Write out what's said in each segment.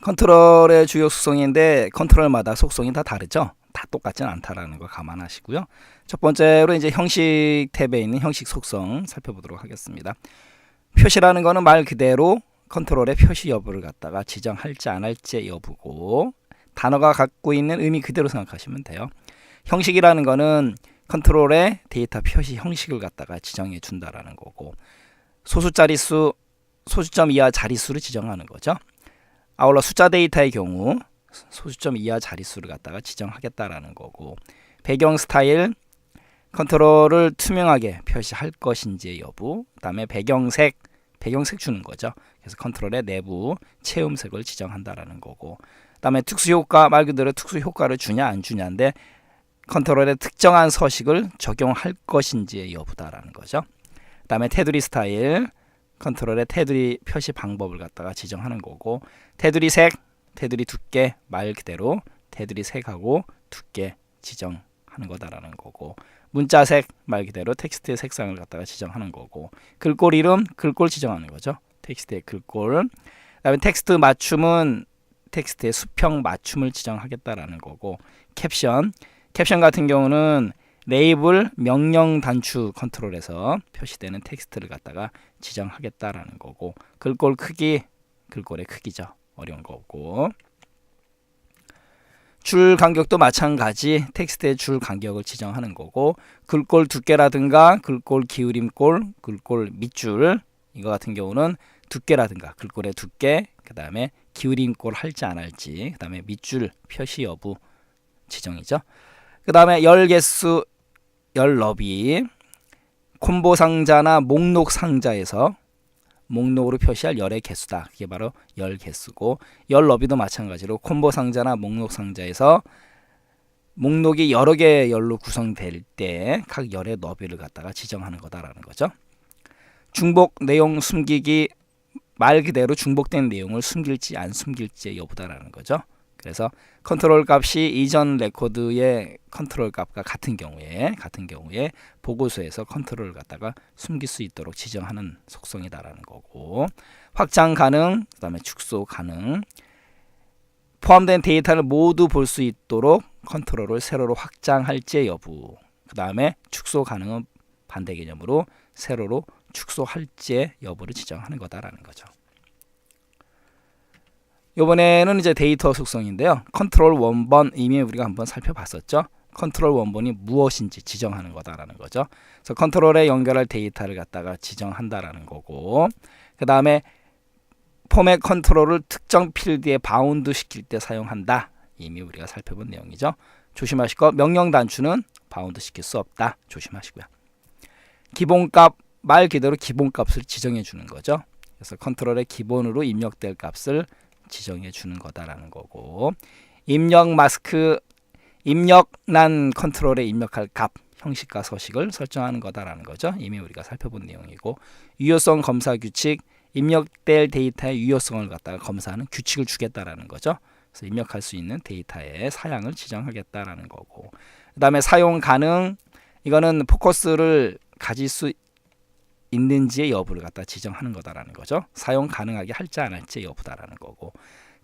컨트롤의 주요 속성인데 컨트롤마다 속성이 다 다르죠. 다 똑같진 않다라는 거 감안하시고요. 첫 번째로 이제 형식 탭에 있는 형식 속성 살펴보도록 하겠습니다. 표시라는 거는 말 그대로 컨트롤의 표시 여부를 갖다가 지정할지 안 할지 여부고, 단어가 갖고 있는 의미 그대로 생각하시면 돼요. 형식이라는 거는 컨트롤의 데이터 표시 형식을 갖다가 지정해 준다라는 거고, 소수자릿수, 소수점 이하 자릿수를 지정하는 거죠. 아울러 숫자 데이터의 경우 소수점 이하 자릿수를 갖다가 지정하겠다라는 거고, 배경 스타일, 컨트롤을 투명하게 표시할 것인지의 여부, 그 다음에 배경색 주는 거죠. 그래서 컨트롤의 내부 체험색을 지정한다라는 거고, 그 다음에 특수효과, 말 그대로 특수효과를 주냐 안 주냐인데 컨트롤의 특정한 서식을 적용할 것인지의 여부다라는 거죠. 그 다음에 테두리 스타일, 컨트롤의 테두리 표시 방법을 갖다가 지정하는 거고, 테두리 색, 테두리 두께, 말 그대로 테두리 색하고 두께 지정하는 거다라는 거고, 문자색, 말 그대로 텍스트의 색상을 갖다가 지정하는 거고, 글꼴 이름, 글꼴 지정하는 거죠. 텍스트의 글꼴. 그다음에 텍스트 맞춤은 텍스트의 수평 맞춤을 지정하겠다라는 거고, 캡션 같은 경우는 레이블 명령 단추 컨트롤에서 표시되는 텍스트를 갖다가 지정하겠다라는 거고, 글꼴 크기, 글꼴의 크기죠. 어려운 거고, 줄 간격도 마찬가지 텍스트의 줄 간격을 지정하는 거고, 글꼴 두께라든가 글꼴 기울임꼴, 글꼴 밑줄 이거 같은 경우는 두께라든가 글꼴의 두께, 그 다음에 기울임꼴 할지 안 할지, 그 다음에 밑줄 표시 여부 지정이죠. 그 다음에 열 개수, 열 너비, 콤보 상자나 목록 상자에서 목록으로 표시할 열의 개수다. 그게 바로 열 개수고, 열 너비도 마찬가지로 콤보 상자나 목록 상자에서 목록이 여러 개의 열로 구성될 때 각 열의 너비를 갖다가 지정하는 거다라는 거죠. 중복 내용 숨기기, 말 그대로 중복된 내용을 숨길지 안 숨길지의 여부다라는 거죠. 그래서 컨트롤 값이 이전 레코드의 컨트롤 값과 같은 경우에 보고서에서 컨트롤을 갖다가 숨길 수 있도록 지정하는 속성이다라는 거고, 확장 가능, 그 다음에 축소 가능, 포함된 데이터를 모두 볼 수 있도록 컨트롤을 세로로 확장할지 여부, 그 다음에 축소 가능은 반대 개념으로 세로로 축소할지 여부를 지정하는 거다라는 거죠. 이번에는 이제 데이터 속성인데요. 컨트롤 원본 이미 우리가 한번 살펴봤었죠. 컨트롤 원본이 무엇인지 지정하는 거다라는 거죠. 그래서 컨트롤에 연결할 데이터를 갖다가 지정한다라는 거고, 그 다음에 포맷 컨트롤을 특정 필드에 바운드 시킬 때 사용한다. 이미 우리가 살펴본 내용이죠. 조심하실 거, 명령 단추는 바운드 시킬 수 없다. 조심하시고요. 기본값, 말 그대로 기본값을 지정해 주는 거죠. 그래서 컨트롤의 기본으로 입력될 값을 지정해 주는 거다라는 거고, 입력 마스크, 입력란 컨트롤에 입력할 값, 형식과 서식을 설정하는 거다라는 거죠. 이미 우리가 살펴본 내용이고, 유효성 검사 규칙, 입력될 데이터의 유효성을 갖다가 검사하는 규칙을 주겠다라는 거죠. 그래서 입력할 수 있는 데이터의 사양을 지정하겠다라는 거고, 그 다음에 사용 가능, 이거는 포커스를 가질 수 있는지의 여부를 갖다 지정하는 거다라는 거죠. 사용 가능하게 할지 안 할지 여부다라는 거고,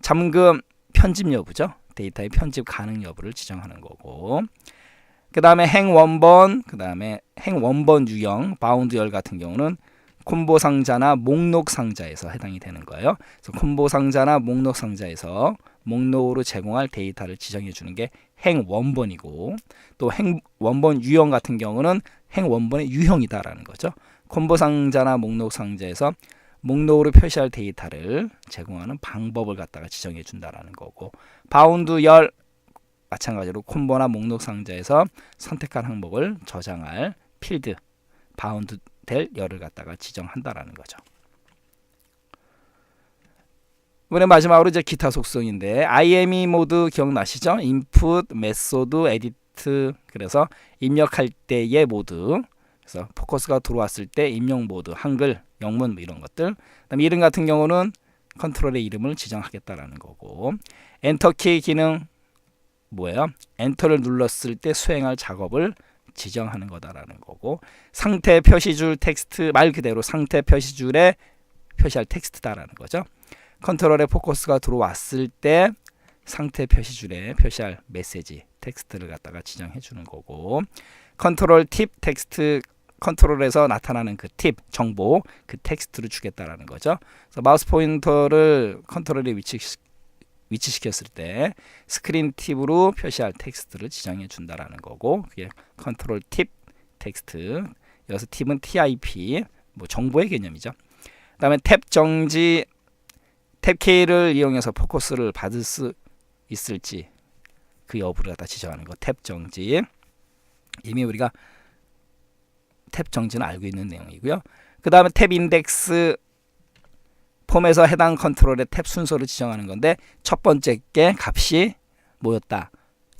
잠금 편집 여부죠. 데이터의 편집 가능 여부를 지정하는 거고, 그 다음에 행 원본, 그 다음에 행 원본 유형, 바운드 열 같은 경우는 콤보 상자나 목록 상자에서 해당이 되는 거예요. 그래서 콤보 상자나 목록 상자에서 목록으로 제공할 데이터를 지정해 주는 게 행 원본이고, 또 행 원본 유형 같은 경우는 행 원본의 유형이다라는 거죠. 콤보 상자나 목록 상자에서 목록으로 표시할 데이터를 제공하는 방법을 갖다가 지정해 준다라는 거고, 바운드 열 마찬가지로 콤보나 목록 상자에서 선택한 항목을 저장할 필드, 바운드 될 열을 갖다가 지정한다라는 거죠. 이번에 마지막으로 이제 기타 속성인데, IME 모드 기억나시죠? 인풋, 메소드, 에디트, 그래서 입력할 때의 모드, 그래서 포커스가 들어왔을 때 입력 모드, 한글, 영문 이런 것들. 그다음에 이름 같은 경우는 컨트롤의 이름을 지정하겠다라는 거고, 엔터키 기능 뭐예요? 엔터를 눌렀을 때 수행할 작업을 지정하는 거다라는 거고, 상태 표시줄 텍스트, 말 그대로 상태 표시줄에 표시할 텍스트다라는 거죠. 컨트롤에 포커스가 들어왔을 때 상태 표시줄에 표시할 메시지 텍스트를 갖다가 지정해 주는 거고, 컨트롤 팁 텍스트, 컨트롤에서 나타나는 그 팁 정보 그 텍스트를 주겠다라는 거죠. 그래서 마우스 포인터를 컨트롤에 위치시켰을 때 스크린 팁으로 표시할 텍스트를 지정해 준다라는 거고, 그게 컨트롤 팁 텍스트. 여기서 팁은 TIP, 뭐 정보의 개념이죠. 그다음에 탭 정지, 탭 K를 이용해서 포커스를 받을 수 있을지 그 여부를 갖다 지정하는 거. 탭 정지. 이미 우리가 탭 정지는 알고 있는 내용이고요. 그 다음에 탭 인덱스 폼에서 해당 컨트롤의 탭 순서를 지정하는 건데, 첫 번째 게 값이 뭐였다?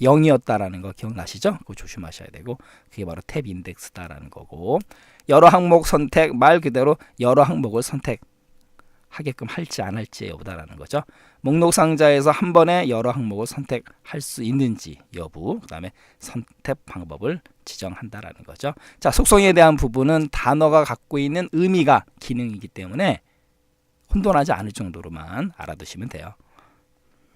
0이었다라는 거 기억나시죠? 그거 조심하셔야 되고, 그게 바로 탭 인덱스다라는 거고, 여러 항목 선택, 말 그대로 여러 항목을 선택하게끔 할지 안 할지의 여부다라는 거죠. 목록 상자에서 한 번에 여러 항목을 선택할 수 있는지 여부, 그 다음에 선택 방법을 지정한다라는 거죠. 자, 속성에 대한 부분은 단어가 갖고 있는 의미가 기능이기 때문에 혼돈하지 않을 정도로만 알아두시면 돼요.